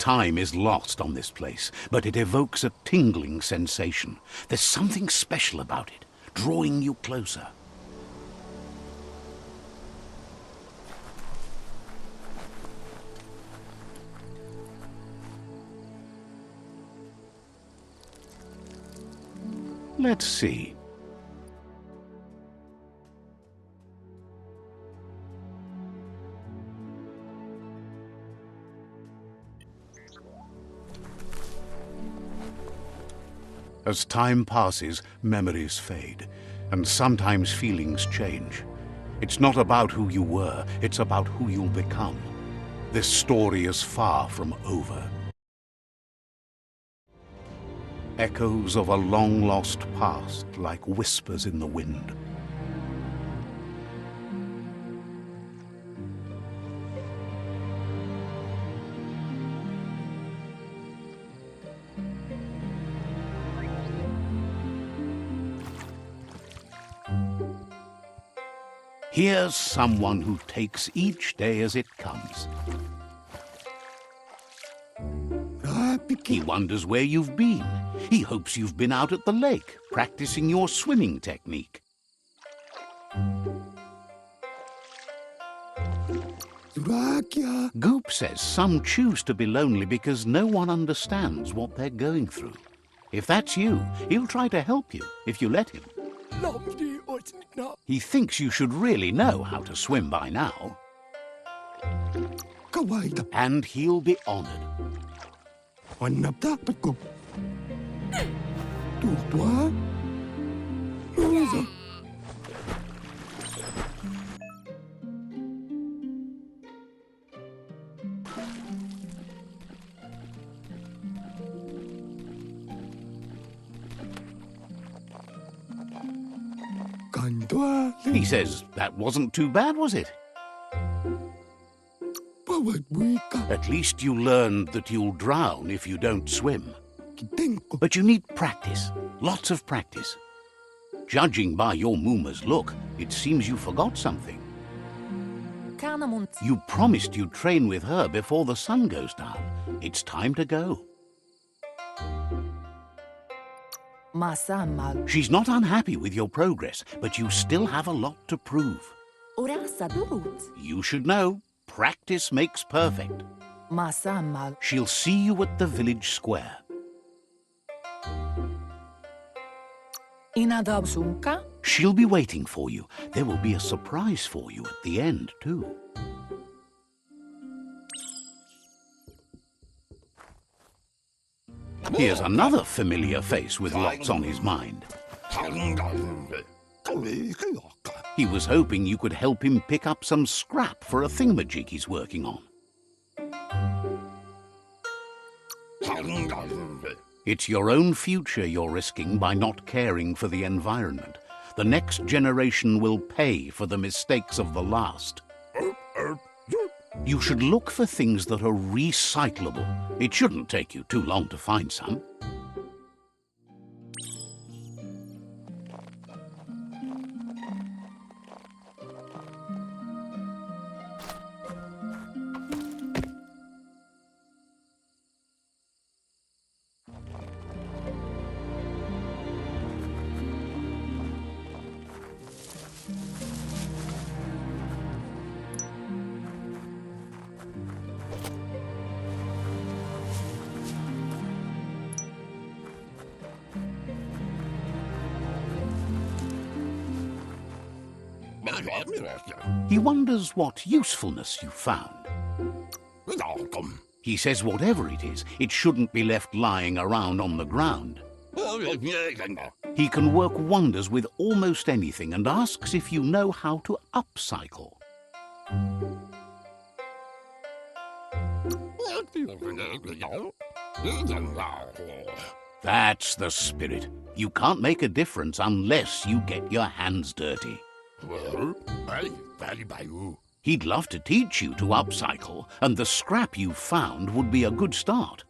Time is lost on this place, but it evokes a tingling sensation. There's something special about it, drawing you closer. Let's see. As time passes, memories fade, and sometimes feelings change. It's not about who you were, it's about who you'll become. This story is far from over. Echoes of a long-lost past, like whispers in the wind. Here's someone who takes each day as it comes. He wonders where you've been. He hopes you've been out at the lake, practicing your swimming technique. Goop says some choose to be lonely because no one understands what they're going through. If that's you, he'll try to help you if you let him. He thinks you should really know how to swim by now. And he'll be honored. He says that wasn't too bad, was it? At least you learned that you'll drown if you don't swim. But you need practice, lots of practice. Judging by your Muma's look, it seems you forgot something. You promised you'd train with her before the sun goes down. It's time to go. She's not unhappy with your progress, but you still have a lot to prove. You should know, practice makes perfect. She'll see you at the village square. She'll be waiting for you. There will be a surprise for you at the end, too. Here's another familiar face with lots on his mind. He was hoping you could help him pick up some scrap for a thingamajig he's working on. It's your own future you're risking by not caring for the environment. The next generation will pay for the mistakes of the last. You should look for things that are recyclable. It shouldn't take you too long to find some. He wonders what usefulness you found. He says whatever it is, it shouldn't be left lying around on the ground. He can work wonders with almost anything and asks if you know how to upcycle. That's the spirit. You can't make a difference unless you get your hands dirty. He'd love to teach you to upcycle, and the scrap you found would be a good start.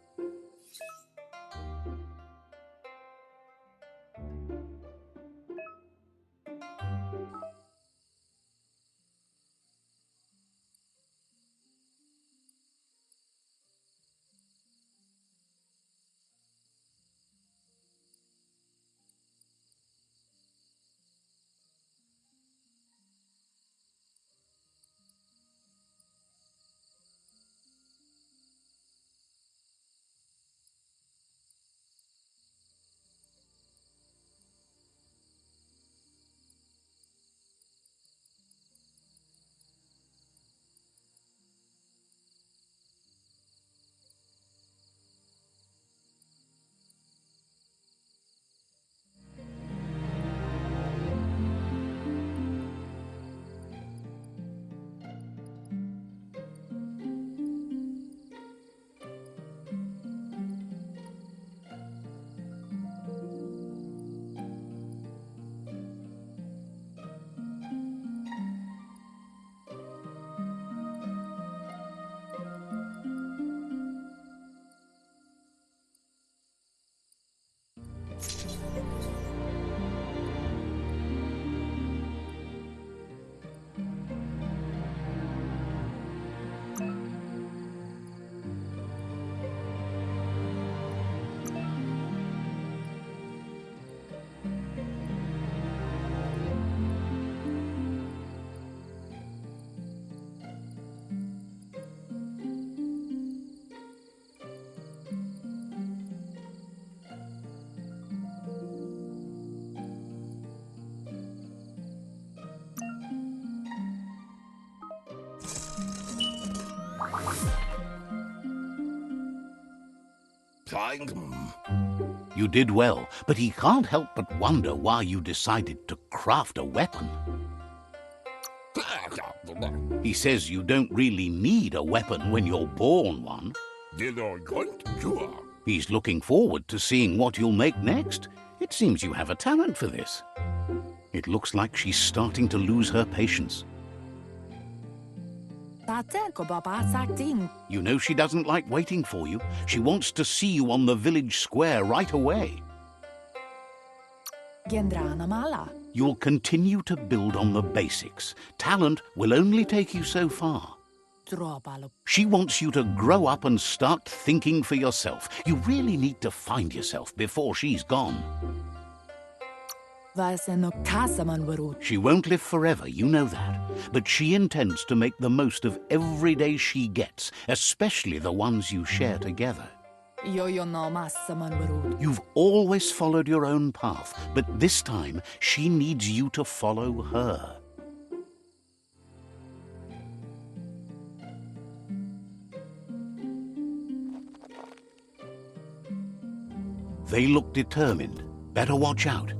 You did well, but he can't help but wonder why you decided to craft a weapon. He says you don't really need a weapon when you're born one. He's looking forward to seeing what you'll make next. It seems you have a talent for this. It looks like she's starting to lose her patience. You know she doesn't like waiting for you. She wants to see you on the village square right away. You'll continue to build on the basics. Talent will only take you so far. She wants you to grow up and start thinking for yourself. You really need to find yourself before she's gone. She won't live forever, you know that. But she intends to make the most of every day she gets, especially the ones you share together. You've always followed your own path, but this time she needs you to follow her. They look determined. Better watch out.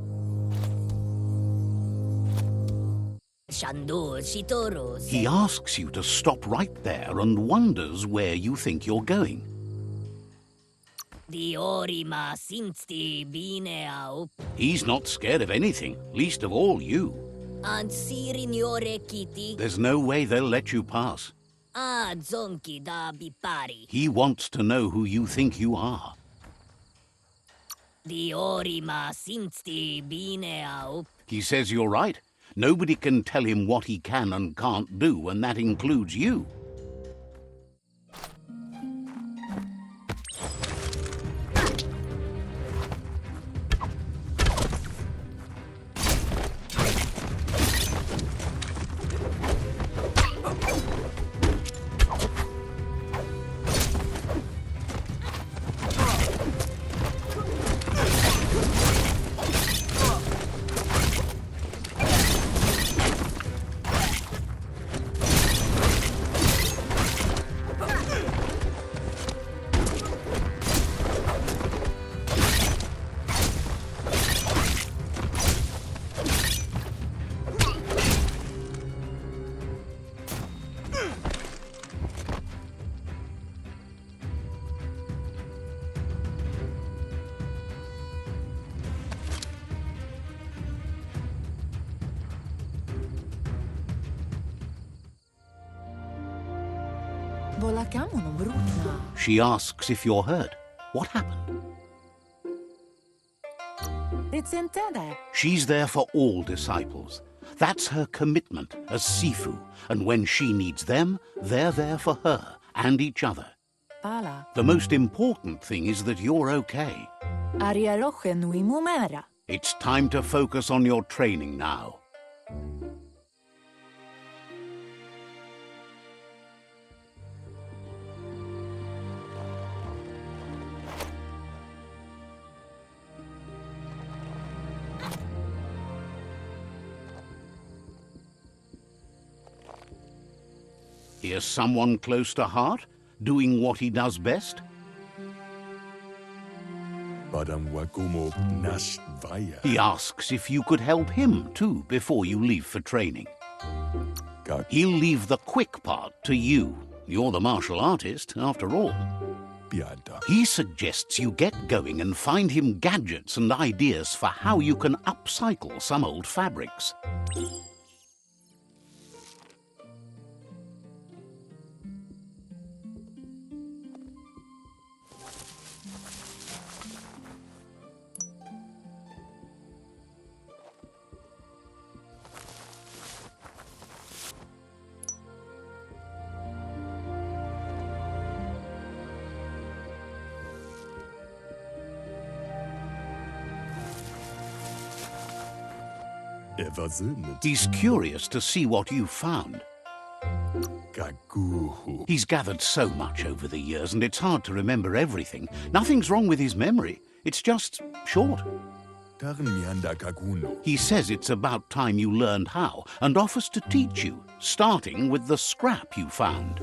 He asks you to stop right there and wonders where you think you're going. He's not scared of anything, least of all you. There's no way they'll let you pass. He wants to know who you think you are. He says you're right. Nobody can tell him what he can and can't do, and that includes you. She asks if you're hurt. What happened? She's there for all disciples. That's her commitment as Sifu, and when she needs them, they're there for her and each other. The most important thing is that you're okay. It's time to focus on your training now. Here's someone close to heart, doing what he does best. He asks if you could help him too before you leave for training. He'll leave the quick part to you. You're the martial artist, after all. He suggests you get going and find him gadgets and ideas for how you can upcycle some old fabrics. He's curious to see what you've found. He's gathered so much over the years, and it's hard to remember everything. Nothing's wrong with his memory. It's just short. He says it's about time you learned how, and offers to teach you, starting with the scrap you found.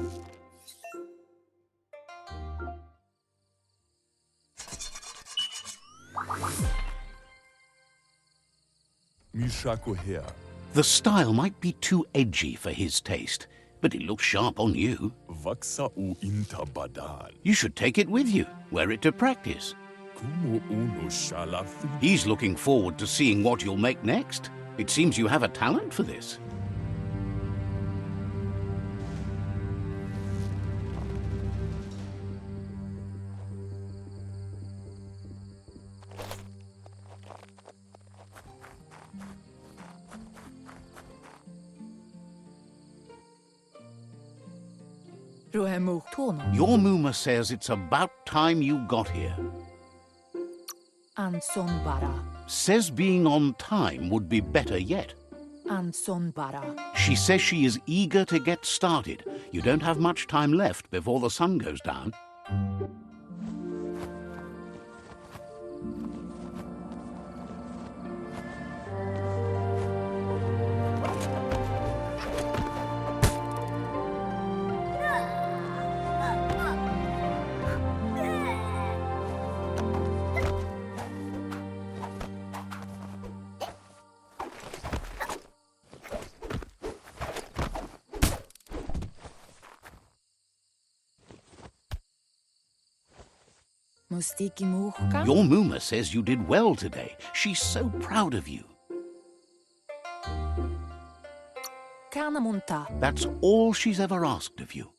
The style might be too edgy for his taste, but it looks sharp on you. You should take it with you, wear it to practice. He's looking forward to seeing what you'll make next. It seems you have a talent for this. Your Muma says it's about time you got here. Says being on time would be better yet. She says she is eager to get started. You don't have much time left before the sun goes down. Your Muma says you did well today. She's so proud of you. That's all she's ever asked of you.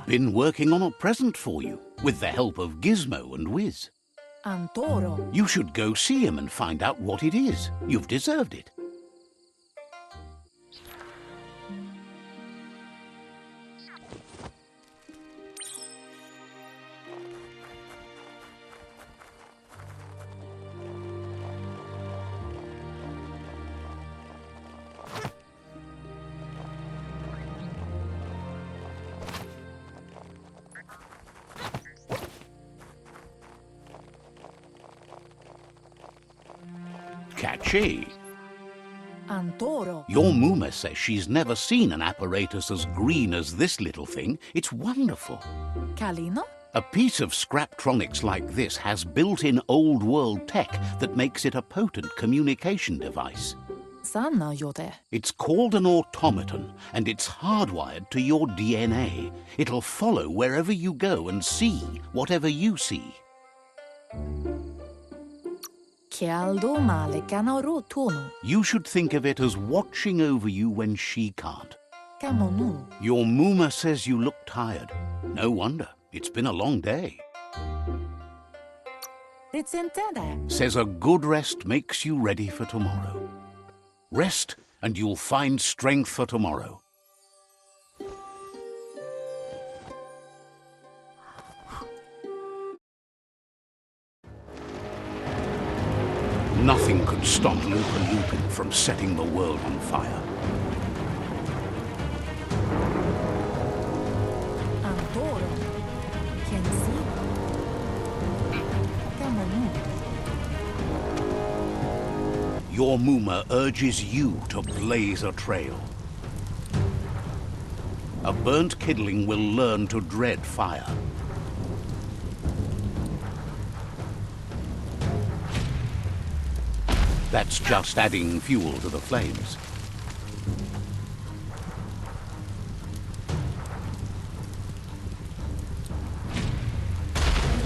Been working on a present for you, with the help of Gizmo and Wiz. You should go see him and find out what it is. You've deserved it. Catchy. Your Muma says she's never seen an apparatus as green as this little thing. It's wonderful. A piece of Scraptronics like this has built-in old-world tech that makes it a potent communication device. It's called an automaton, and it's hardwired to your DNA. It'll follow wherever you go and see whatever you see. You should think of it as watching over you when she can't. Your Muma says you look tired. No wonder. It's been a long day. Says a good rest makes you ready for tomorrow. Rest and you'll find strength for tomorrow. Nothing could stop Lupa from setting the world on fire. Your Muma urges you to blaze a trail. A burnt kidling will learn to dread fire. That's just adding fuel to the flames.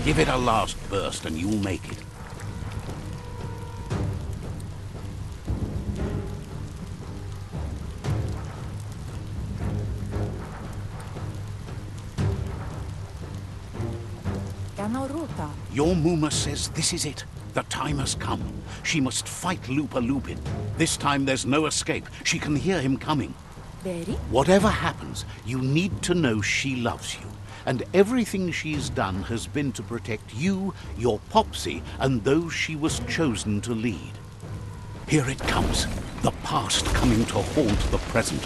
Give it a last burst and you'll make it. Your Muma says this is it. The time has come. She must fight Lupa Lupin. This time there's no escape. She can hear him coming. Whatever happens, you need to know she loves you. And everything she's done has been to protect you, your Popsy, and those she was chosen to lead. Here it comes. The past coming to haunt the present.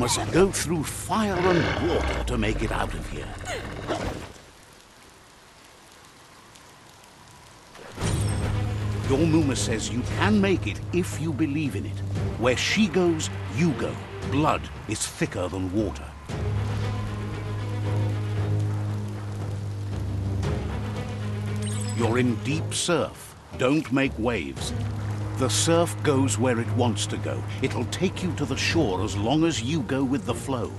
must go through fire and water to make it out of here. Your Muma says you can make it if you believe in it. Where she goes, you go. Blood is thicker than water. You're in deep surf. Don't make waves. The surf goes where it wants to go. It'll take you to the shore as long as you go with the flow.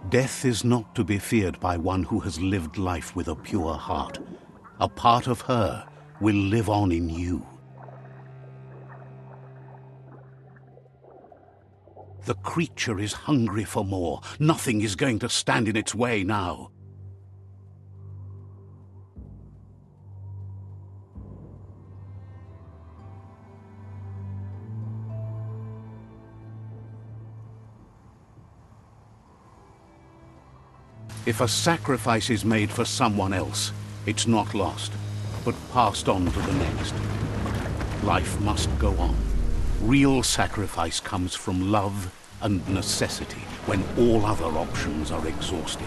Death is not to be feared by one who has lived life with a pure heart. A part of her will live on in you. The creature is hungry for more. Nothing is going to stand in its way now. If a sacrifice is made for someone else, it's not lost, but passed on to the next. Life must go on. Real sacrifice comes from love and necessity when all other options are exhausted.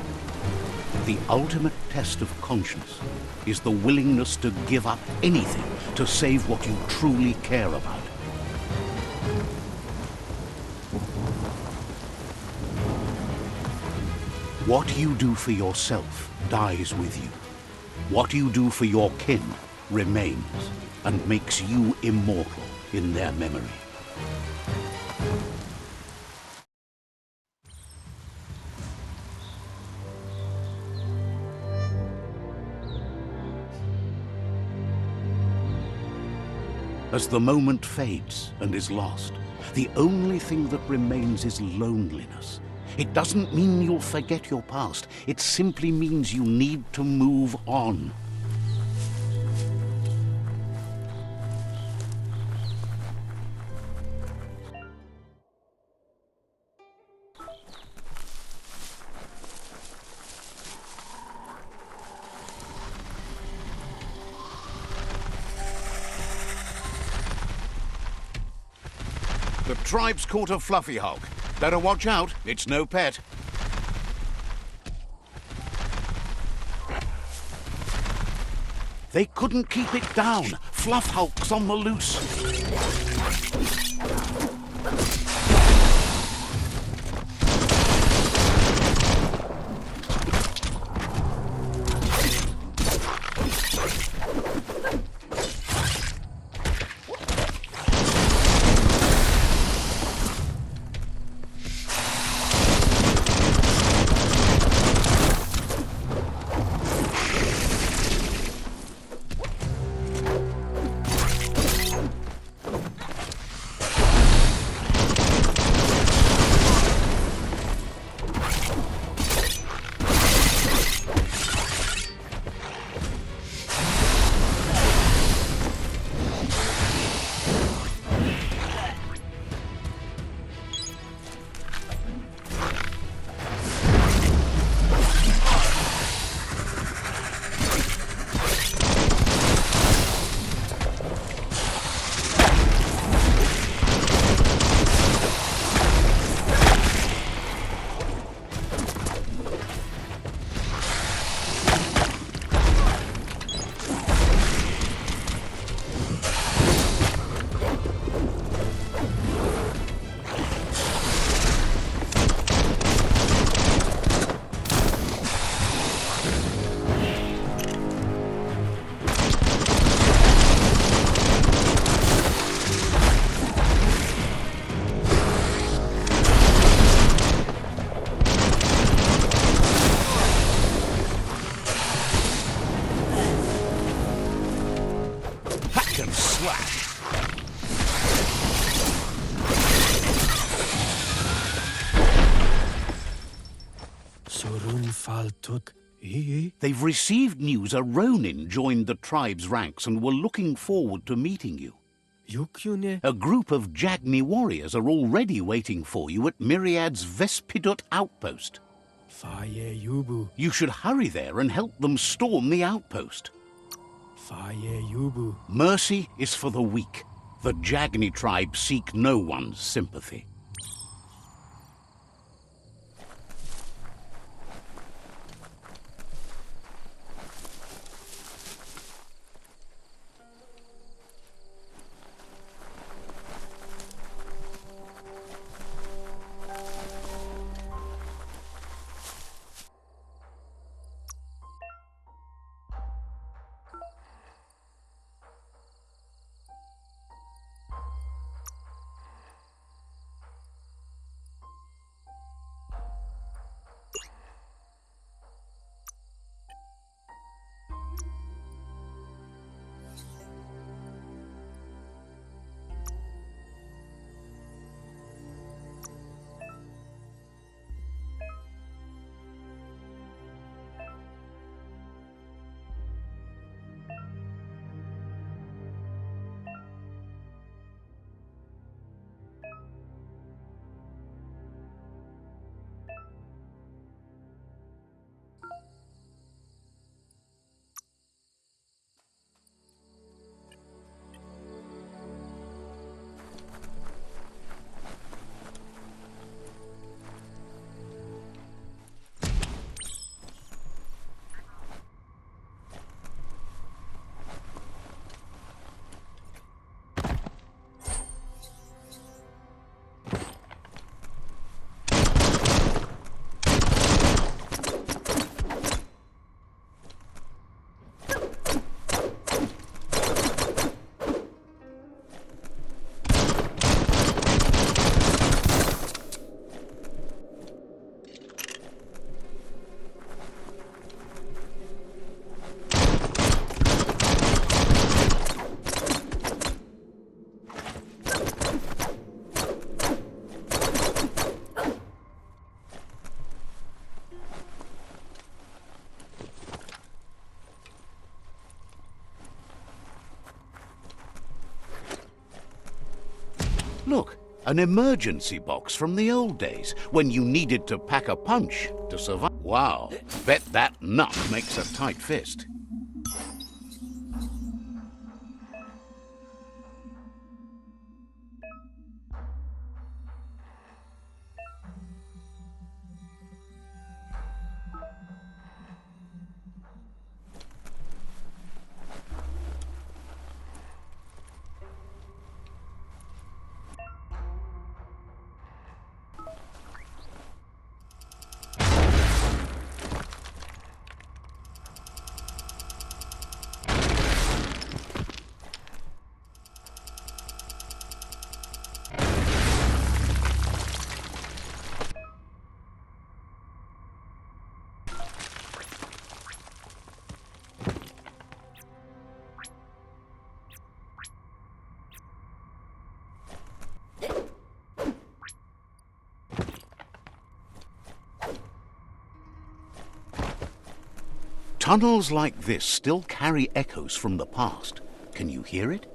The ultimate test of conscience is the willingness to give up anything to save what you truly care about. What you do for yourself dies with you. What you do for your kin remains and makes you immortal in their memory. As the moment fades and is lost, the only thing that remains is loneliness. It doesn't mean you'll forget your past. It simply means you need to move on. The tribe's caught a fluffy hog. Better watch out, it's no pet. They couldn't keep it down. Fluff Hulk's on the loose. flash. They've received news a Ronin joined the tribe's ranks and were looking forward to meeting you. A group of Jagni warriors are already waiting for you at Myriad's Vespidut outpost. You should hurry there and help them storm the outpost. Mercy is for the weak. The Jagni tribe seek no one's sympathy. Look, an emergency box from the old days, when you needed to pack a punch to survive. Wow, bet that nut makes a tight fist. Tunnels like this still carry echoes from the past. Can you hear it?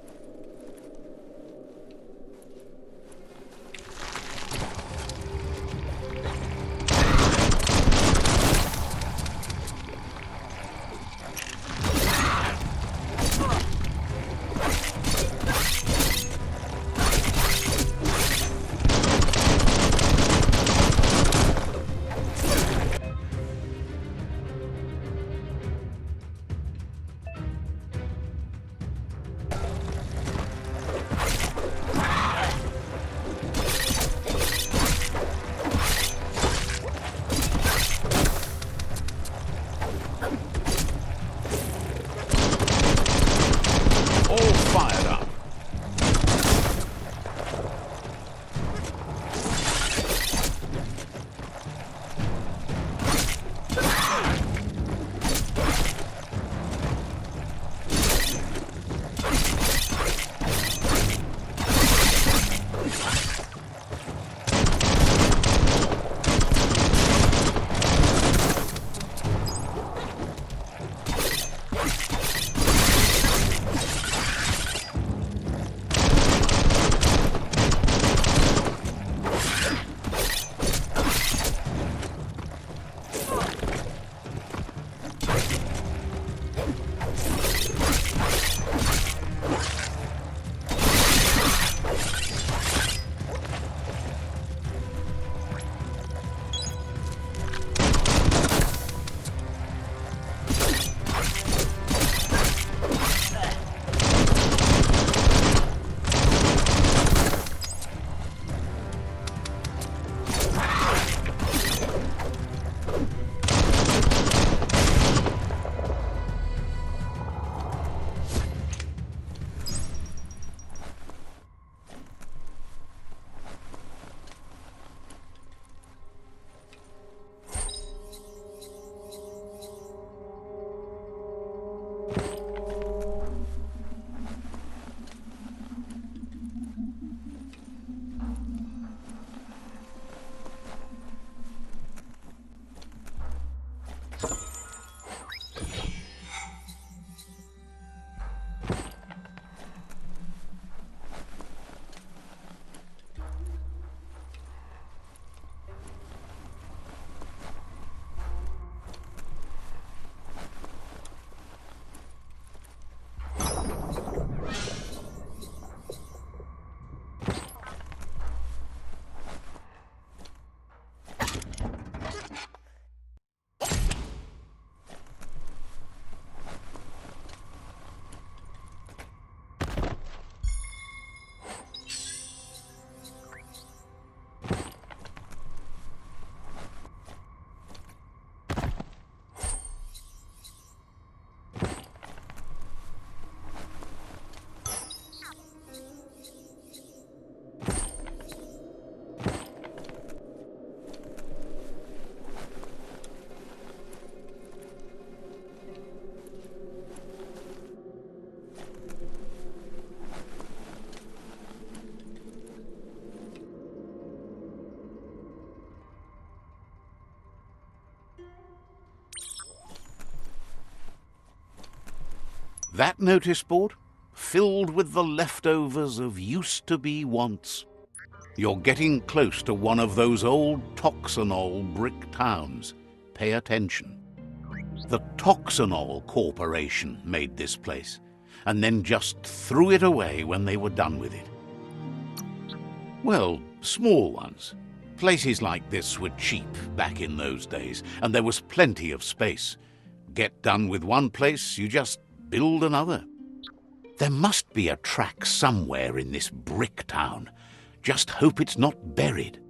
That notice board, filled with the leftovers of used-to-be wants. You're getting close to one of those old Toxanol brick towns. Pay attention. The Toxanol Corporation made this place, and then just threw it away when they were done with it. Well, small ones. Places like this were cheap back in those days, and there was plenty of space. Get done with one place, you just build another. There must be a track somewhere in this brick town. Just hope it's not buried.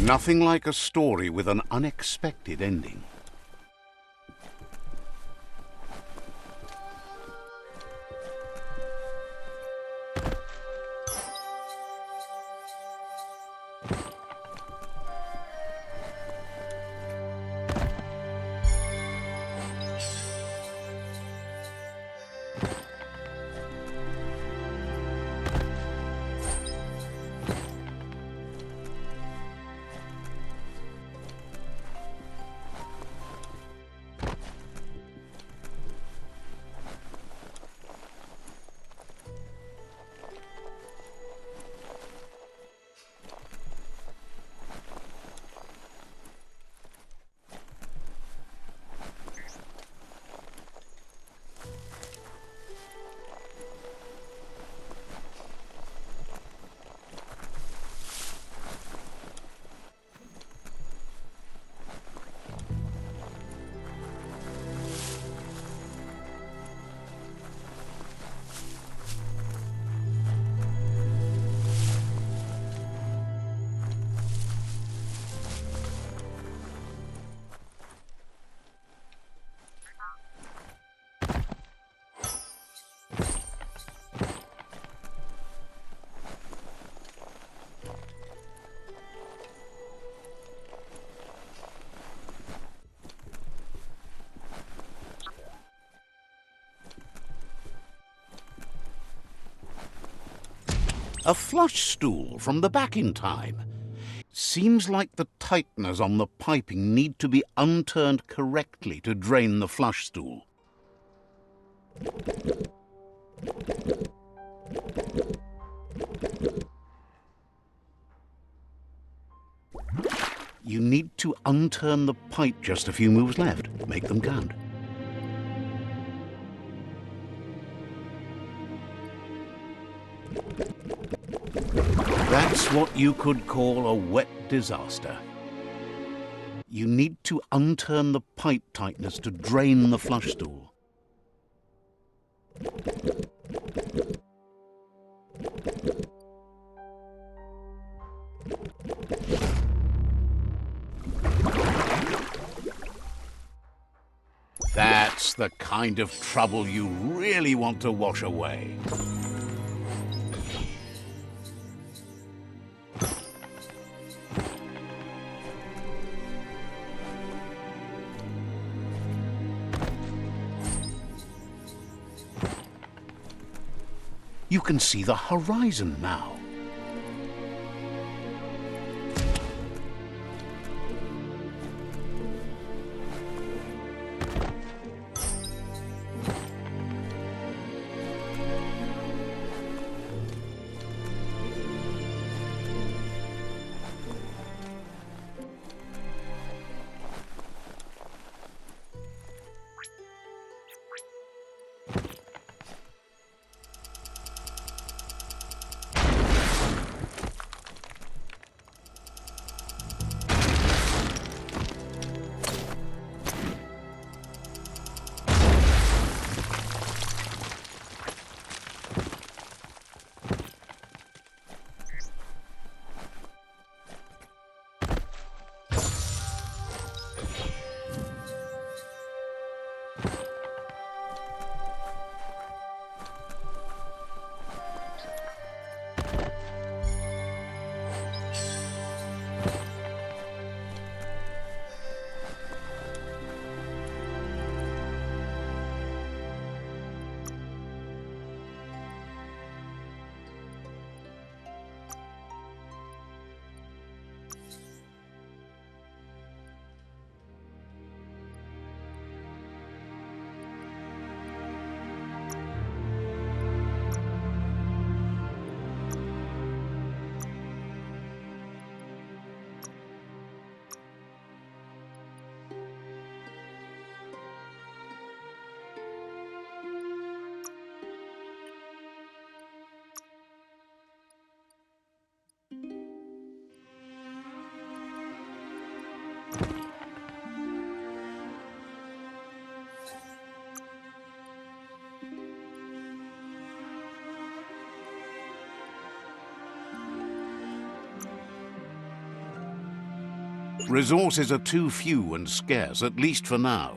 Nothing like a story with an unexpected ending. A flush stool from the back in time. Seems like the tighteners on the piping need to be unturned correctly to drain the flush stool. You need to unturn the pipe just a few moves left. Make them count. That's what you could call a wet disaster. You need to unturn the pipe tighteners to drain the flush stool. That's the kind of trouble you really want to wash away. You can see the horizon now. Resources are too few and scarce, at least for now.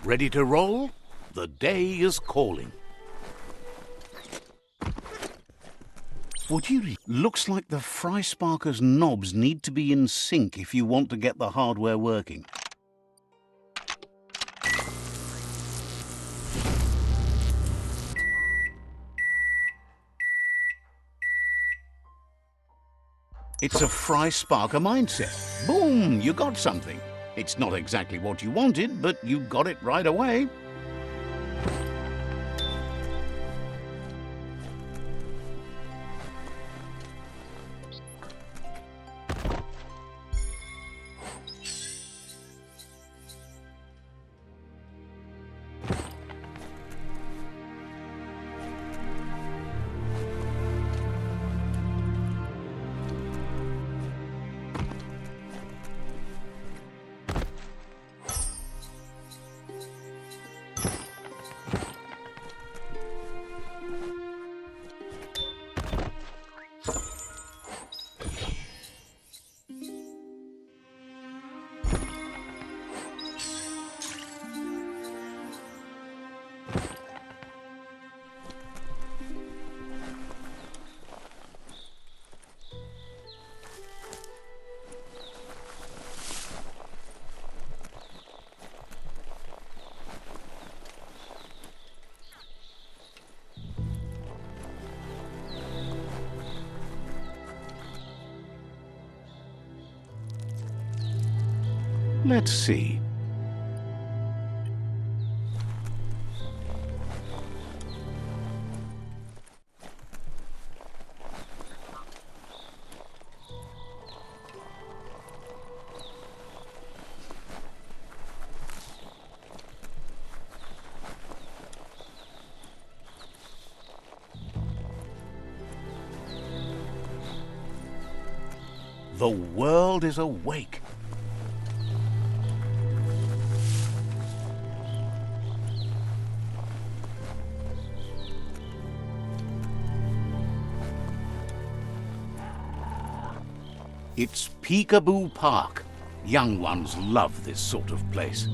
Ready to roll? The day is calling. Would you? Looks like the fry sparker's knobs need to be in sync if you want to get the hardware working. It's a fry sparker mindset. Boom, you got something. It's not exactly what you wanted, but you got it right away. Let's see. The world is awake. It's Peekaboo Park. Young ones love this sort of place.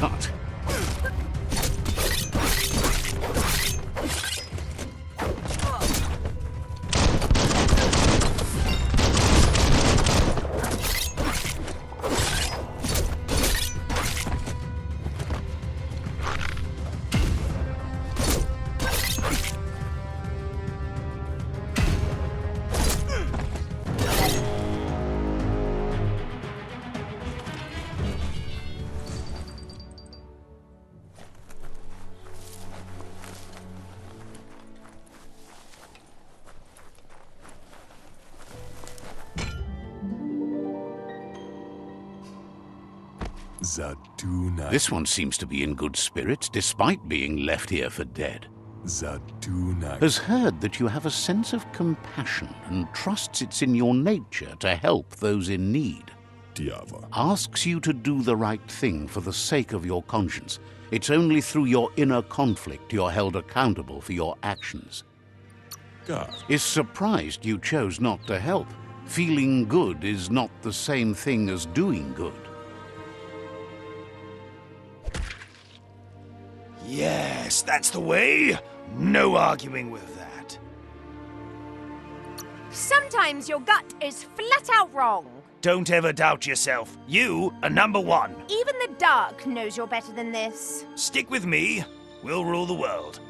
cut. This one seems to be in good spirits, despite being left here for dead. Has heard that you have a sense of compassion and trusts it's in your nature to help those in need. Asks you to do the right thing for the sake of your conscience. It's only through your inner conflict you're held accountable for your actions. Is surprised you chose not to help. Feeling good is not the same thing as doing good. Yes, that's the way. No arguing with that. Sometimes your gut is flat out wrong. Don't ever doubt yourself. You are number one. Even the dark knows you're better than this. Stick with me. We'll rule the world.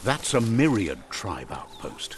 That's a myriad tribe outpost.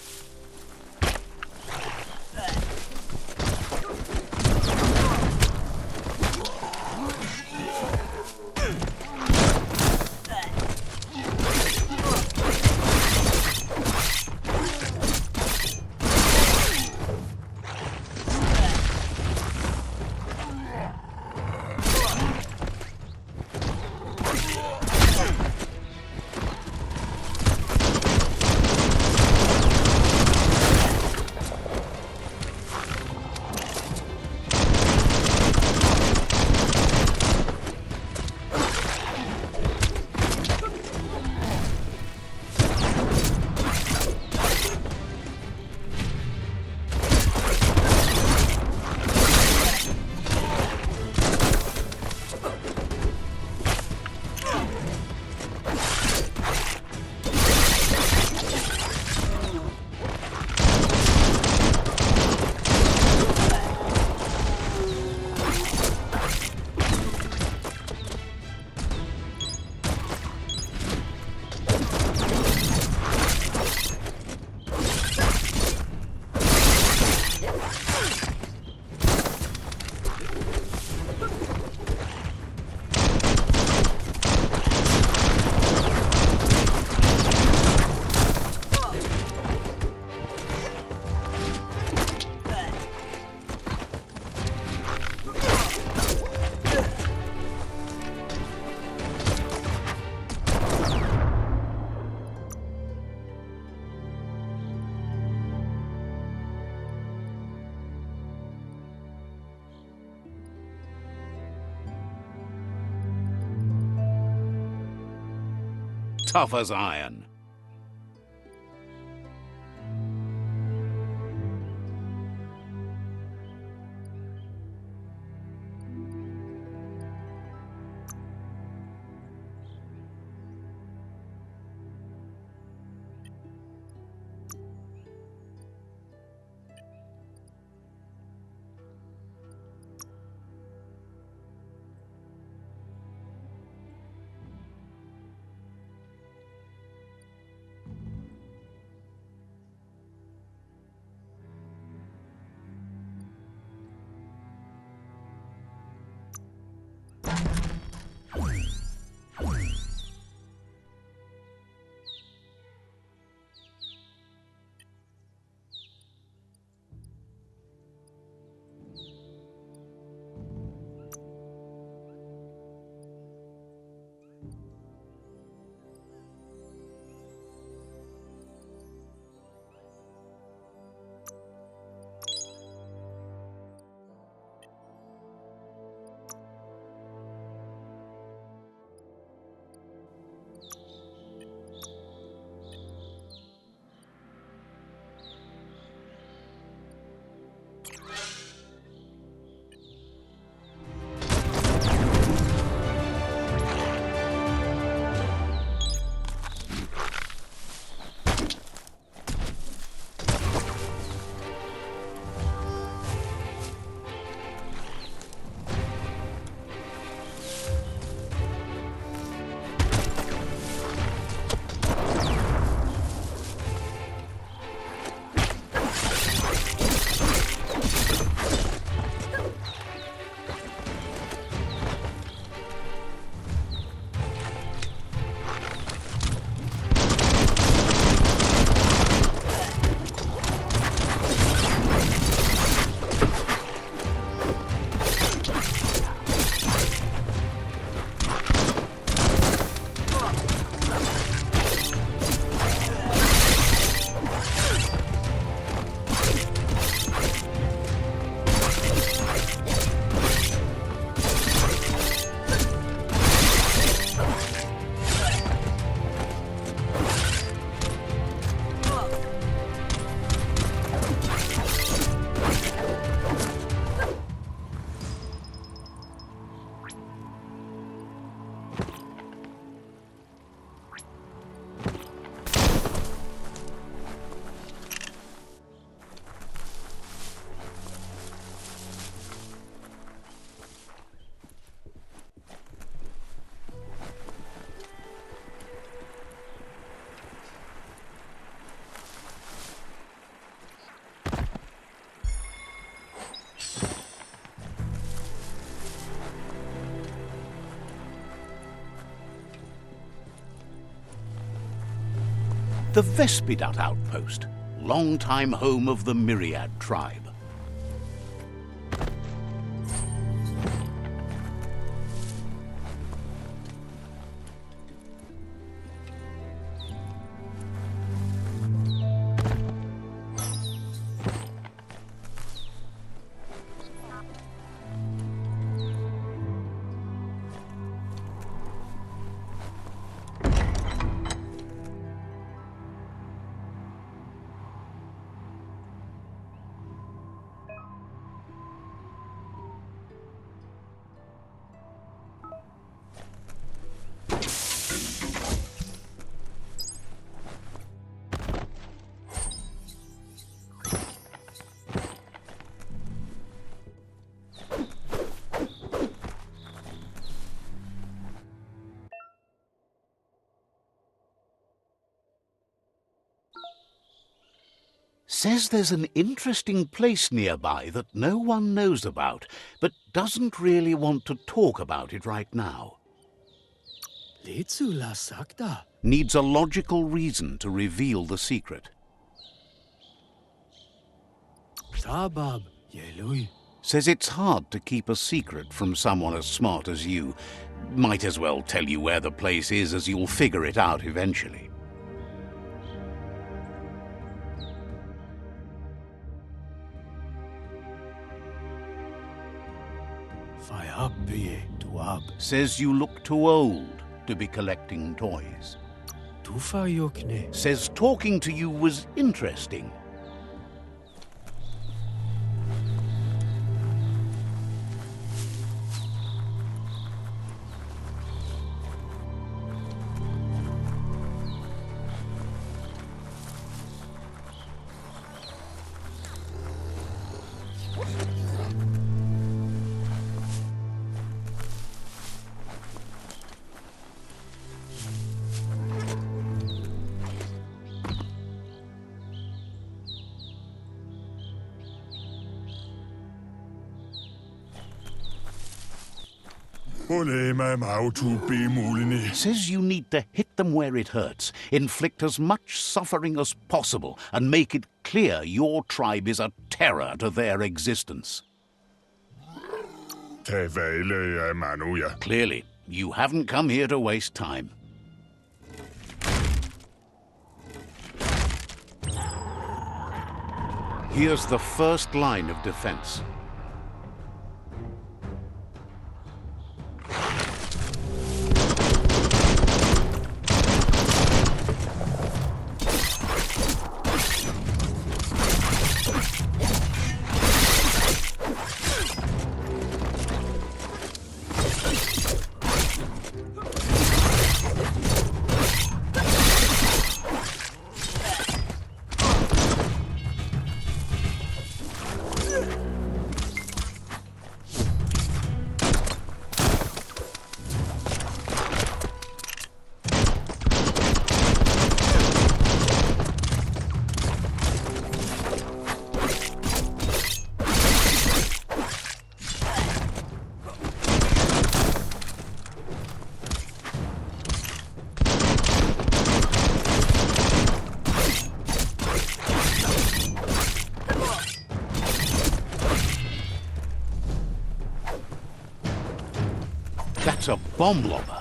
Tough as iron. The Vespidut outpost, long-time home of the Myriad tribe. Says there's an interesting place nearby that no one knows about, but doesn't really want to talk about it right now. Needs a logical reason to reveal the secret. Says it's hard to keep a secret from someone as smart as you. Might as well tell you where the place is, as you'll figure it out eventually. Says you look too old to be collecting toys. Says talking to you was interesting. Says you need to hit them where it hurts, inflict as much suffering as possible, and make it clear your tribe is a terror to their existence. Clearly, you haven't come here to waste time. Here's the first line of defense. That's a bomb lobber.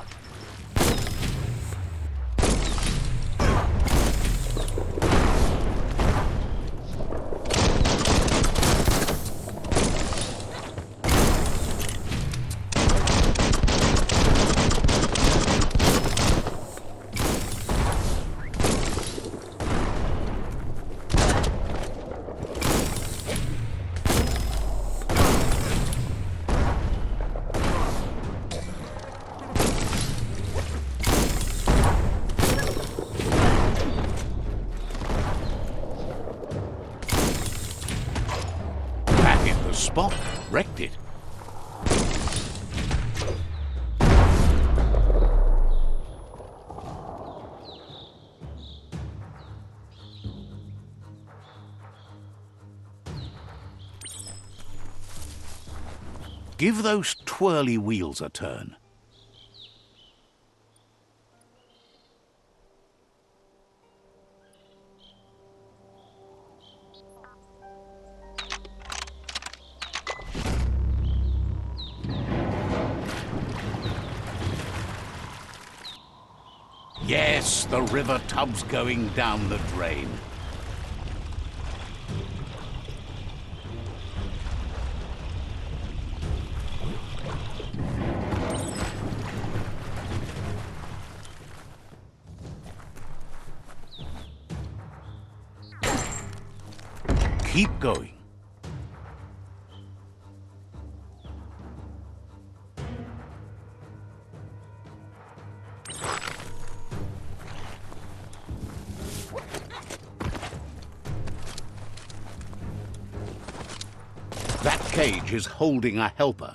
Spot. Wrecked it. Give those twirly wheels a turn. Yes, the river tub's going down the drain. Keep going. That cage is holding a helper.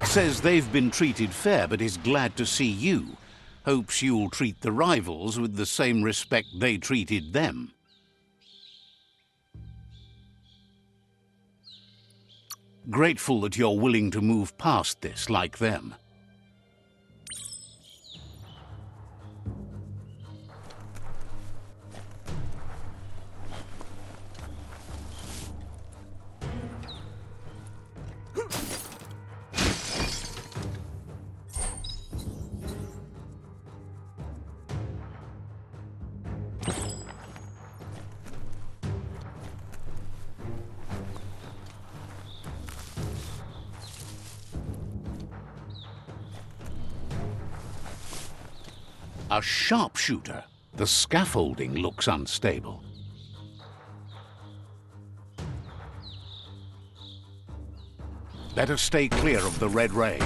Says they've been treated fair, but is glad to see you. Hopes you'll treat the rivals with the same respect they treated them. Grateful that you're willing to move past this like them. A sharpshooter. The scaffolding looks unstable. Better stay clear of the red ray.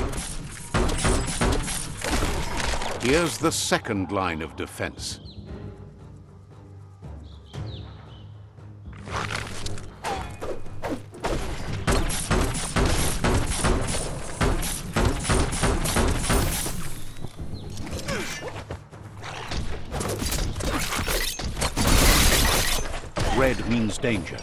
Here's the second line of defense. immense danger.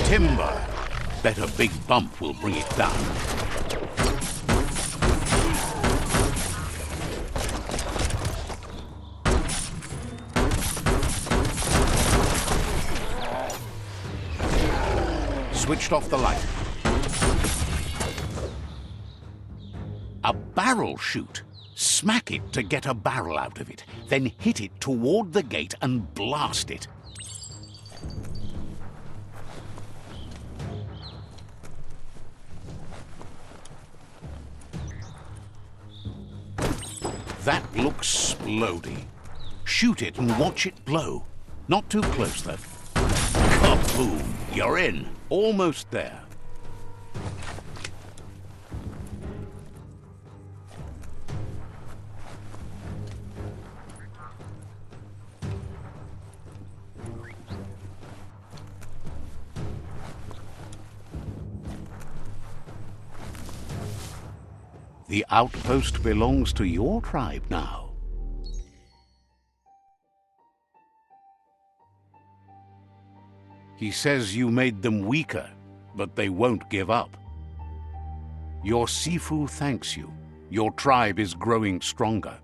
Timber! Bet a big bump will bring it down. Switched off the light. A barrel shoot. Smack it to get a barrel out of it, then hit it toward the gate and blast it. That looks splody. Shoot it and watch it blow. Not too close, though. Kaboom! You're in. Almost there. The outpost belongs to your tribe now. He says you made them weaker, but they won't give up. Your Sifu thanks you. Your tribe is growing stronger.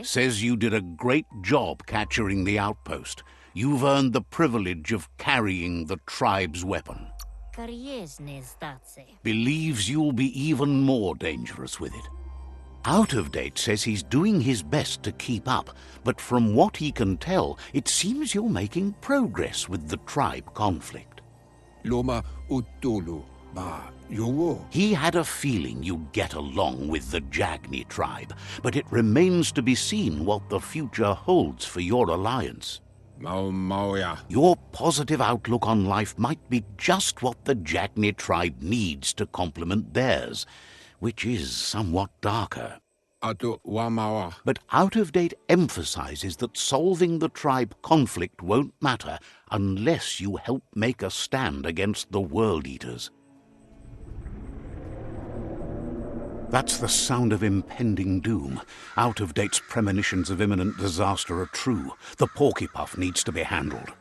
Says you did a great job capturing the outpost. You've earned the privilege of carrying the tribe's weapon. Believes you'll be even more dangerous with it. Out of Date says he's doing his best to keep up, but from what he can tell, it seems you're making progress with the tribe conflict. Loma utulu ba yowo. He had a feeling you'd get along with the Jagni tribe, but it remains to be seen what the future holds for your alliance. Maoya. Your positive outlook on life might be just what the Jagni tribe needs to complement theirs, which is somewhat darker. Atu wamawa. But Out of Date emphasizes that solving the tribe conflict won't matter unless you help make a stand against the World Eaters. That's the sound of impending doom. Out of Date's premonitions of imminent disaster are true. The porcupine needs to be handled.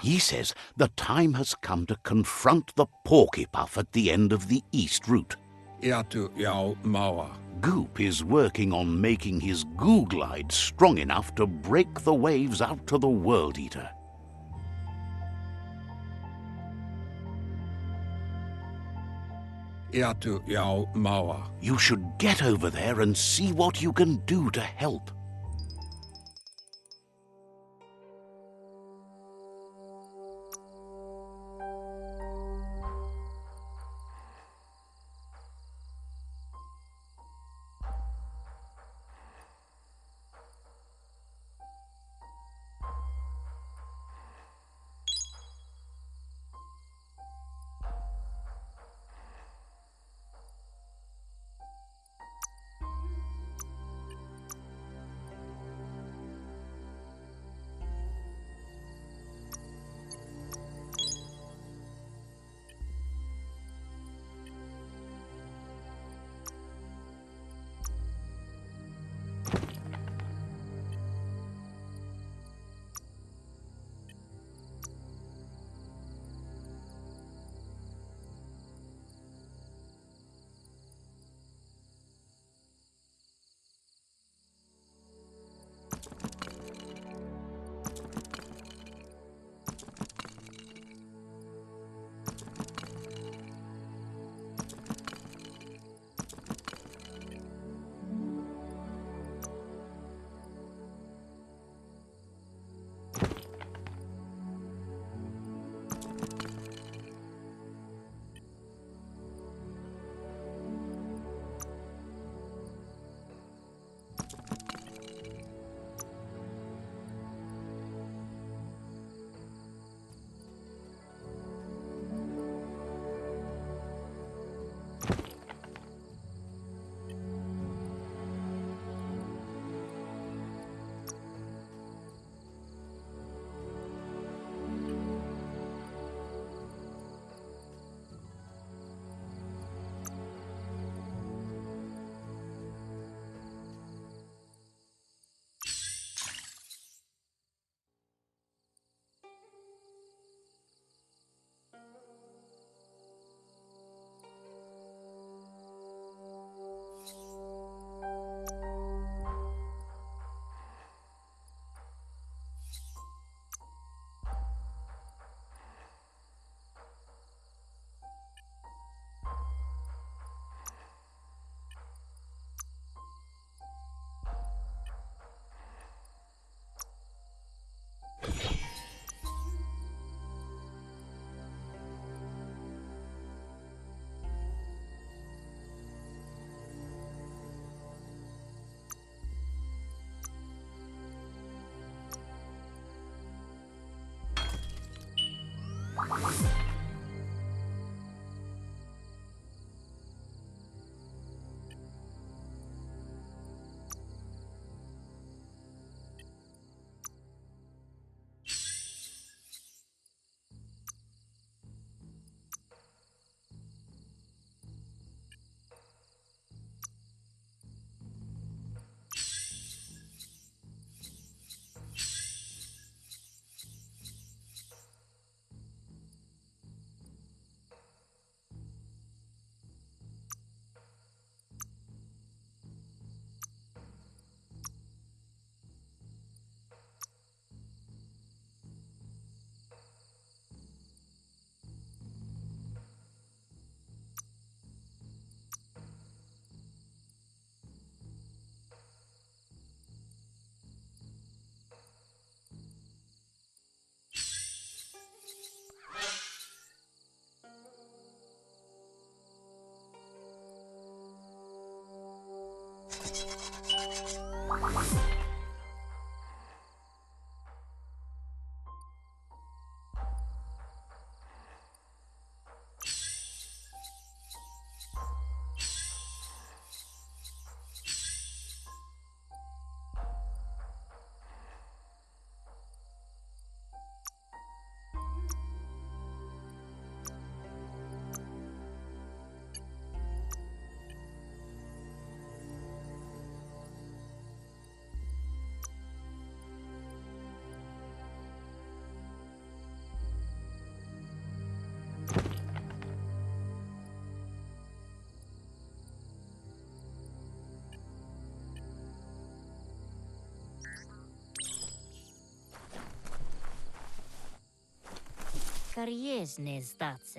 He says the time has come to confront the porcupine at the end of the east route. Goop is working on making his goo glide strong enough to break the waves out to the World Eater. You should get over there and see what you can do to help.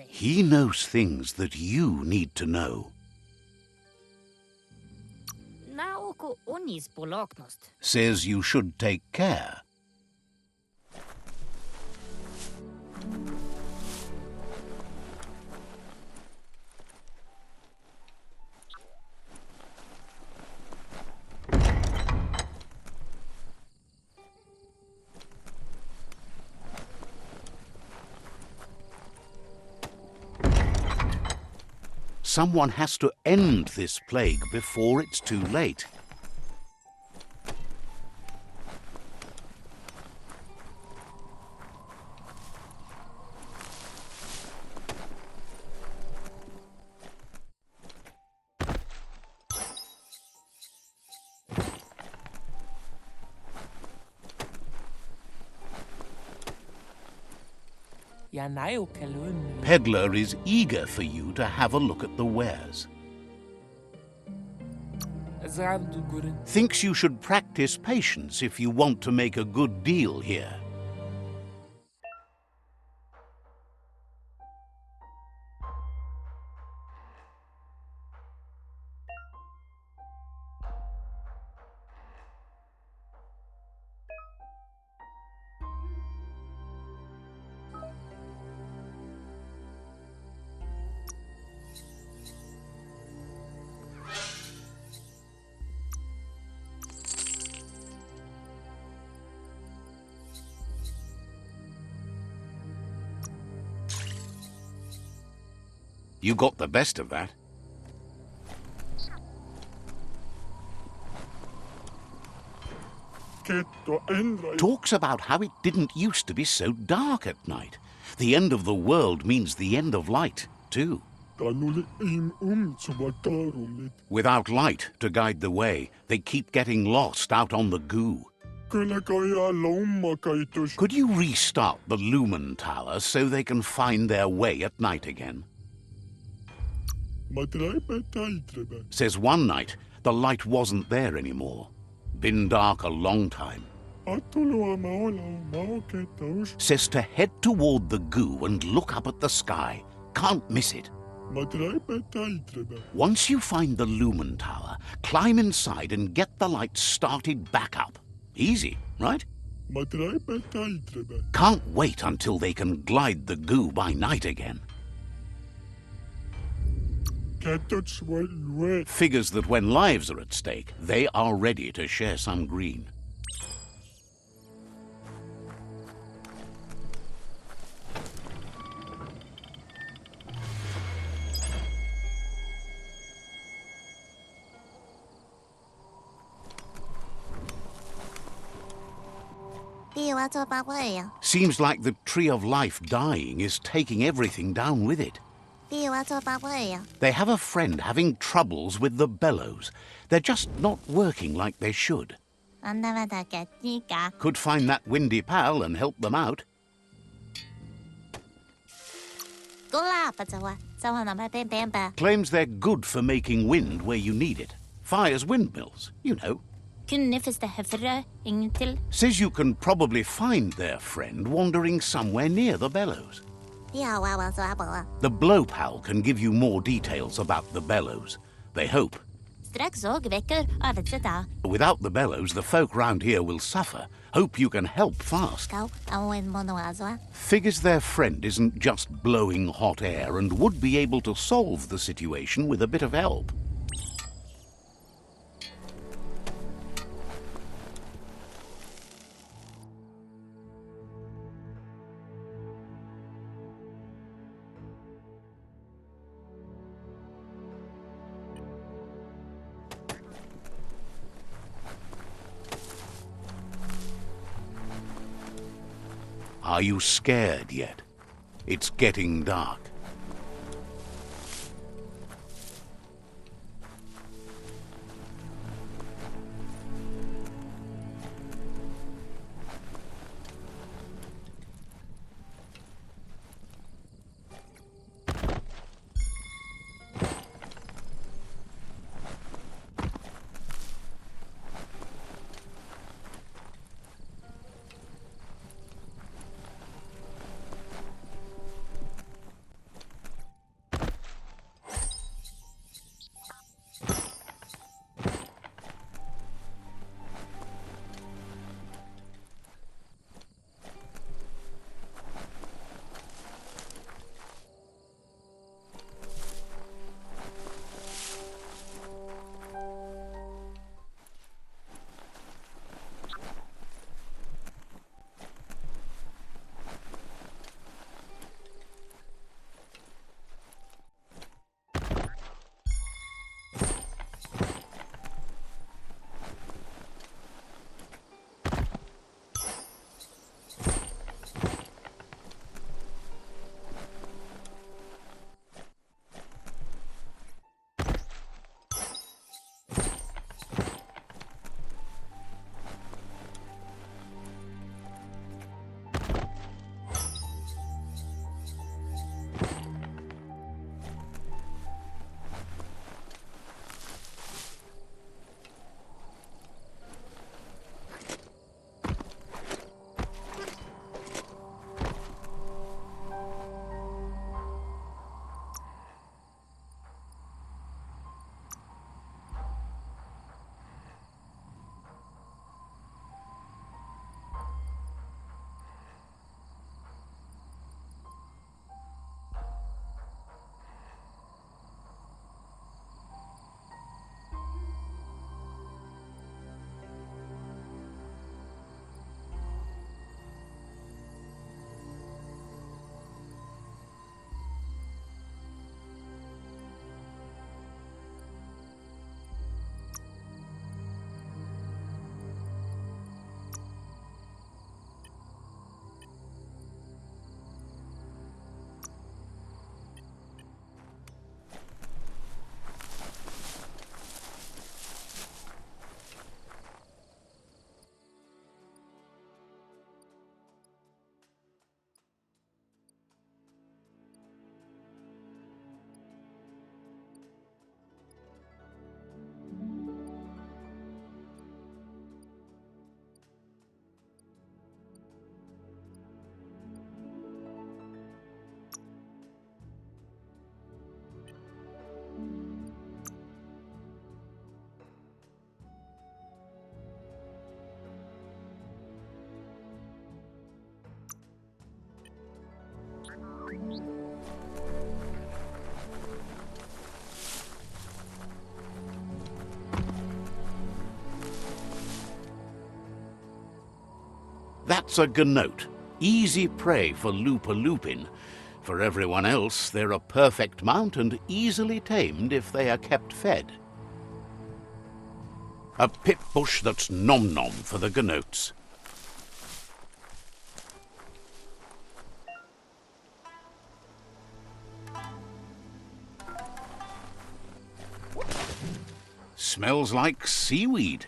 He knows things that you need to know. Says you should take care. Someone has to end this plague before it's too late. Peddler is eager for you to have a look at the wares. Thinks you should practice patience if you want to make a good deal here. You got the best of that. Talks about how it didn't used to be so dark at night. The end of the world means the end of light, too. Without light to guide the way, they keep getting lost out on the goo. Could you restart the Lumen Tower so they can find their way at night again? Says one night the light wasn't there anymore. Been dark a long time. Says to head toward the goo and look up at the sky. Can't miss it. Once you find the Lumen Tower, climb inside and get the light started back up. Easy, right? Can't wait until they can glide the goo by night again. Figures that when lives are at stake, they are ready to share some green. Seems like the Tree of Life dying is taking everything down with it. They have a friend having troubles with the bellows. They're just not working like they should. Could find that windy pal and help them out. Claims they're good for making wind where you need it. Fires windmills, you know. Says you can probably find their friend wandering somewhere near the bellows. The blow pal can give you more details about the bellows. They hope. Without the bellows, the folk round here will suffer. Hope you can help fast. Figures their friend isn't just blowing hot air and would be able to solve the situation with a bit of help. Are you scared yet? It's getting dark. That's a gnote. Easy prey for Lupa-Lupin. For everyone else, they're a perfect mount and easily tamed if they are kept fed. A pip bush that's nom-nom for the gnotes. Smells like seaweed.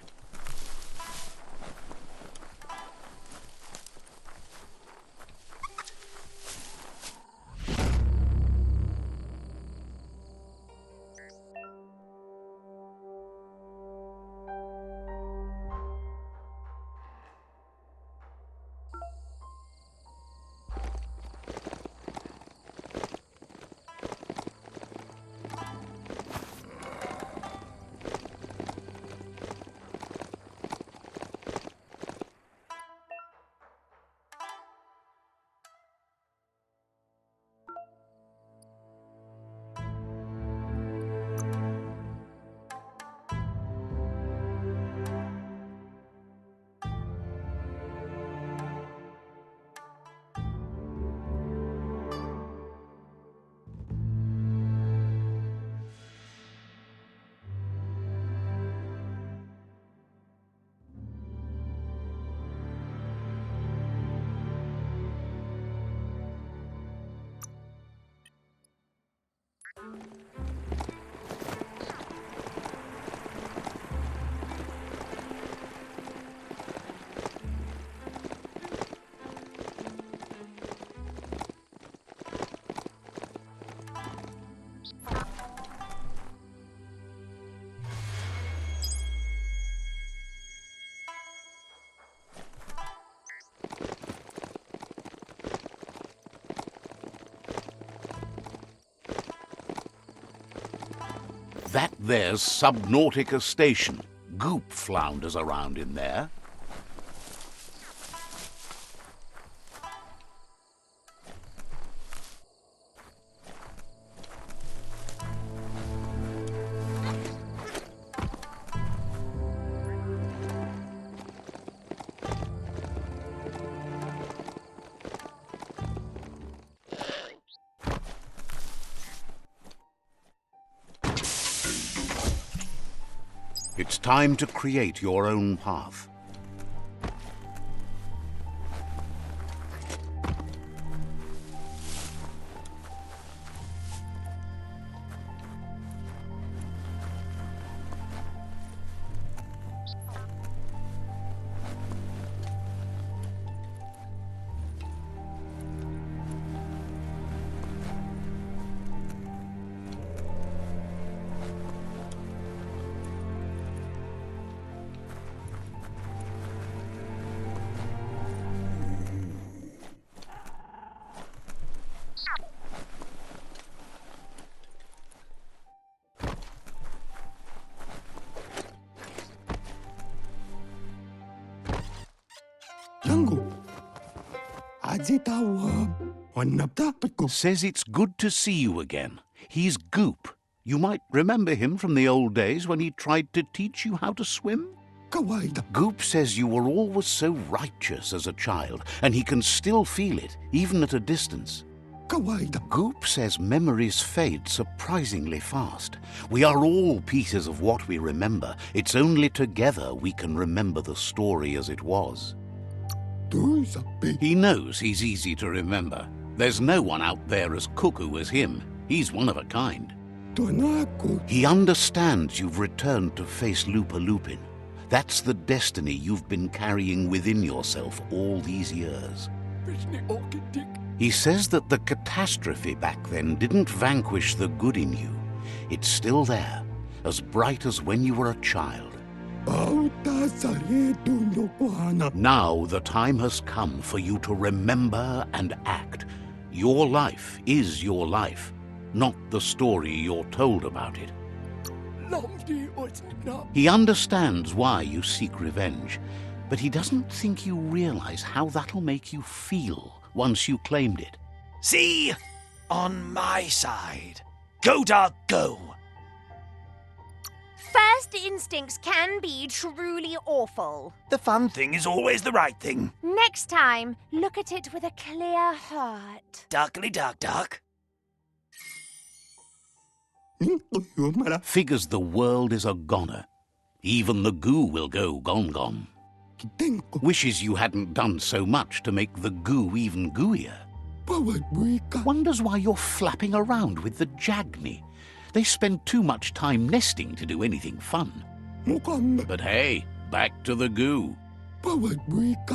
That there's Subnautica Station. Goop flounders around in there. It's time to create your own path. Says it's good to see you again. He's Goop. You might remember him from the old days when he tried to teach you how to swim. Goop says you were always so righteous as a child, and he can still feel it, even at a distance. Goop says memories fade surprisingly fast. We are all pieces of what we remember. It's only together we can remember the story as it was. He knows he's easy to remember. There's no one out there as cuckoo as him. He's one of a kind. He understands you've returned to face Lupa-Lupin. That's the destiny you've been carrying within yourself all these years. He says that the catastrophe back then didn't vanquish the good in you. It's still there, as bright as when you were a child. Now the time has come for you to remember and act. Your life is your life, not the story you're told about it. He understands why you seek revenge, but he doesn't think you realize how that'll make you feel once you claimed it. See? On my side. Go, Dark, go! First instincts can be truly awful. The fun thing is always the right thing. Next time, look at it with a clear heart. Darkly dark, dark. Figures the world is a goner. Even the goo will go gone. Wishes you hadn't done so much to make the goo even gooier. Wonders why you're flapping around with the Jagni. They spend too much time nesting to do anything fun. But hey, back to the goo.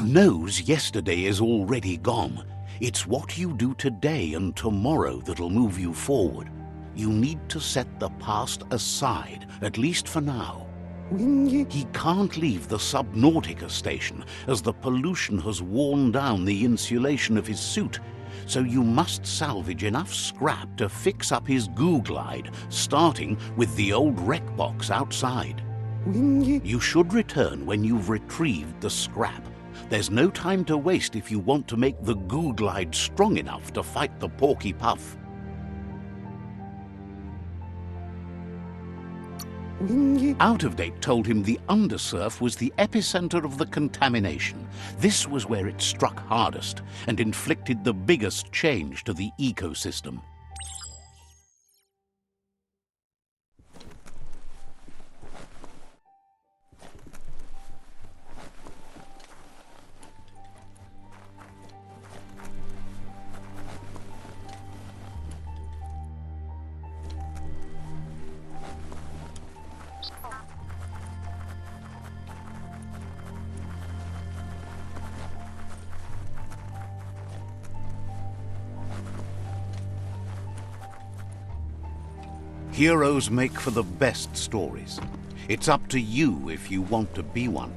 Knows yesterday is already gone. It's what you do today and tomorrow that'll move you forward. You need to set the past aside, at least for now. He can't leave the Subnautica station, as the pollution has worn down the insulation of his suit, so you must salvage enough scrap to fix up his goo glide, starting with the old wreck box outside. You should return when you've retrieved the scrap. There's no time to waste if you want to make the goo glide strong enough to fight the Porky Puff. Out of Date told him the undersurf was the epicenter of the contamination. This was where it struck hardest and inflicted the biggest change to the ecosystem. Heroes make for the best stories. It's up to you if you want to be one.